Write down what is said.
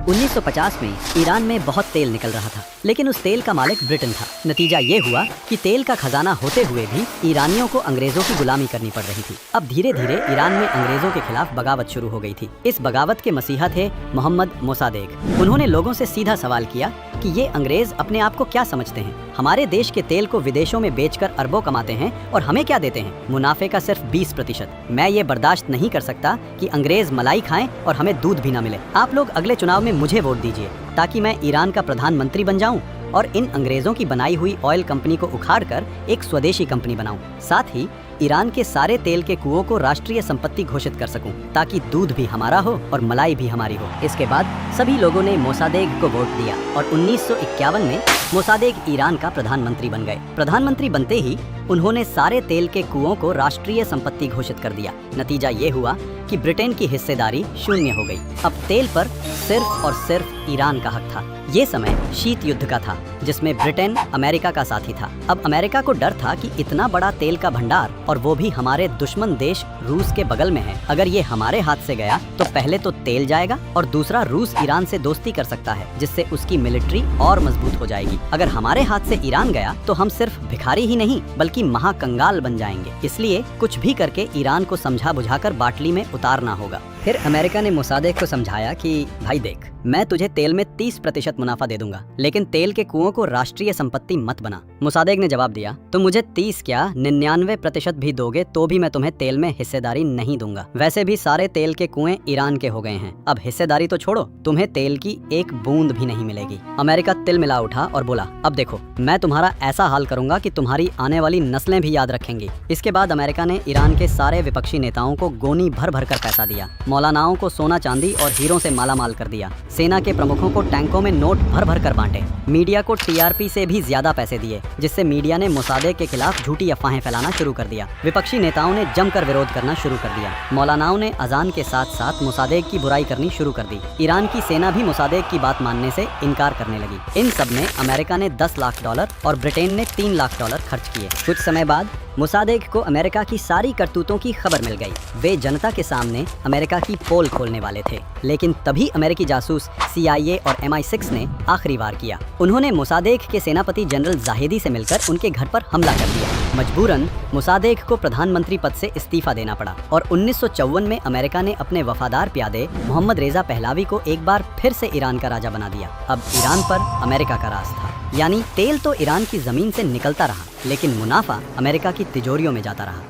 1950 में ईरान में बहुत तेल निकल रहा था, लेकिन उस तेल का मालिक ब्रिटेन था। नतीजा ये हुआ कि तेल का खजाना होते हुए भी ईरानियों को अंग्रेजों की गुलामी करनी पड़ रही थी। अब धीरे धीरे ईरान में अंग्रेजों के खिलाफ बगावत शुरू हो गई थी। इस बगावत के मसीहा थे मोहम्मद मोसादेक। उन्होंने लोगों से सीधा सवाल किया कि ये अंग्रेज अपने आप को क्या समझते हैं? हमारे देश के तेल को विदेशों में बेचकर अरबों कमाते हैं और हमें क्या देते हैं? मुनाफे का सिर्फ 20%। मैं ये बर्दाश्त नहीं कर सकता कि अंग्रेज मलाई खाएं और हमें दूध भी ना मिले। आप लोग अगले चुनाव में मुझे वोट दीजिए ताकि मैं ईरान का प्रधानमंत्री बन जाऊं और इन अंग्रेजों की बनाई हुई ऑयल कंपनी को उखाड़कर एक स्वदेशी कंपनी बनाऊं। साथ ही ईरान के सारे तेल के कुओं को राष्ट्रीय संपत्ति घोषित कर सकूं ताकि दूध भी हमारा हो और मलाई भी हमारी हो। इसके बाद सभी लोगों ने मोसादेक को वोट दिया और 1951 में मोसादेक ईरान का प्रधानमंत्री बन गए। प्रधानमंत्री बनते ही उन्होंने सारे तेल के कुओं को राष्ट्रीय संपत्ति घोषित कर दिया। नतीजा ये हुआ कि ब्रिटेन की हिस्सेदारी शून्य हो गई। अब तेल पर सिर्फ और सिर्फ ईरान का हक था। ये समय शीत युद्ध का था जिसमें ब्रिटेन अमेरिका का साथी था। अब अमेरिका को डर था कि इतना बड़ा तेल का भंडार और वो भी हमारे दुश्मन देश रूस के बगल में है। अगर ये हमारे हाथ से गया तो पहले तो तेल जाएगा और दूसरा रूस ईरान से दोस्ती कर सकता है जिससे उसकी मिलिट्री और मजबूत हो जाएगी। अगर हमारे हाथ से ईरान गया तो हम सिर्फ भिखारी ही नहीं बल्कि महाकंगाल बन जाएंगे। इसलिए कुछ भी करके ईरान को समझा बुझाकर बाटली में उतारना होगा। फिर अमेरिका ने मोसादेक को समझाया कि भाई देख, मैं तुझे तेल में 30% मुनाफा दे दूंगा, लेकिन तेल के कुओं को राष्ट्रीय संपत्ति मत बना। मोसादेक ने जवाब दिया, तुम मुझे 30 क्या 99% भी दोगे तो भी मैं तुम्हें तेल में हिस्सेदारी नहीं दूंगा। वैसे भी सारे तेल के कुएं ईरान के हो गए हैं, अब हिस्सेदारी तो छोड़ो, तुम्हें तेल की एक बूंद भी नहीं मिलेगी। अमेरिका तिल मिला उठा और बोला, अब देखो, मैं तुम्हारा ऐसा हाल करूंगा कि तुम्हारी आने वाली नस्लें भी याद रखेंगी। इसके बाद अमेरिका ने ईरान के सारे विपक्षी नेताओं को गोनी भर भर कर पैसा दिया, मौलानाओं को सोना चांदी और हीरों से मालामाल कर दिया, सेना के प्रमुखों को टैंकों में नोट भर भर कर बांटे, मीडिया को टीआरपी से भी ज्यादा पैसे दिए, जिससे मीडिया ने मोसादेक के खिलाफ झूठी अफवाहें फैलाना शुरू कर दिया। विपक्षी नेताओं ने जमकर विरोध करना शुरू कर दिया। मौलानाओं ने अजान के साथ साथ मोसादेक की बुराई करनी शुरू कर दी। ईरान की सेना भी मोसादेक की बात मानने से इनकार करने लगी। इन सब में अमेरिका ने $10 लाख और ब्रिटेन ने $3 लाख खर्च किए। कुछ समय बाद मोसादेक को अमेरिका की सारी करतूतों की खबर मिल गई। वे जनता के सामने अमेरिका की पोल खोलने वाले थे, लेकिन तभी अमेरिकी जासूस CIA और MI6 ने आखिरी वार किया। उन्होंने मोसादेक के सेनापति जनरल जाहिदी से मिलकर उनके घर पर हमला कर दिया। मजबूरन मोसादेक को प्रधानमंत्री पद से इस्तीफा देना पड़ा और 1954 में अमेरिका ने अपने वफादार प्यादे मोहम्मद रेजा पहलावी को एक बार फिर से ईरान का राजा बना दिया। अब ईरान पर अमेरिका का राज था, यानी तेल तो ईरान की जमीन से निकलता रहा, लेकिन मुनाफा अमेरिका की तिजोरियों में जाता रहा।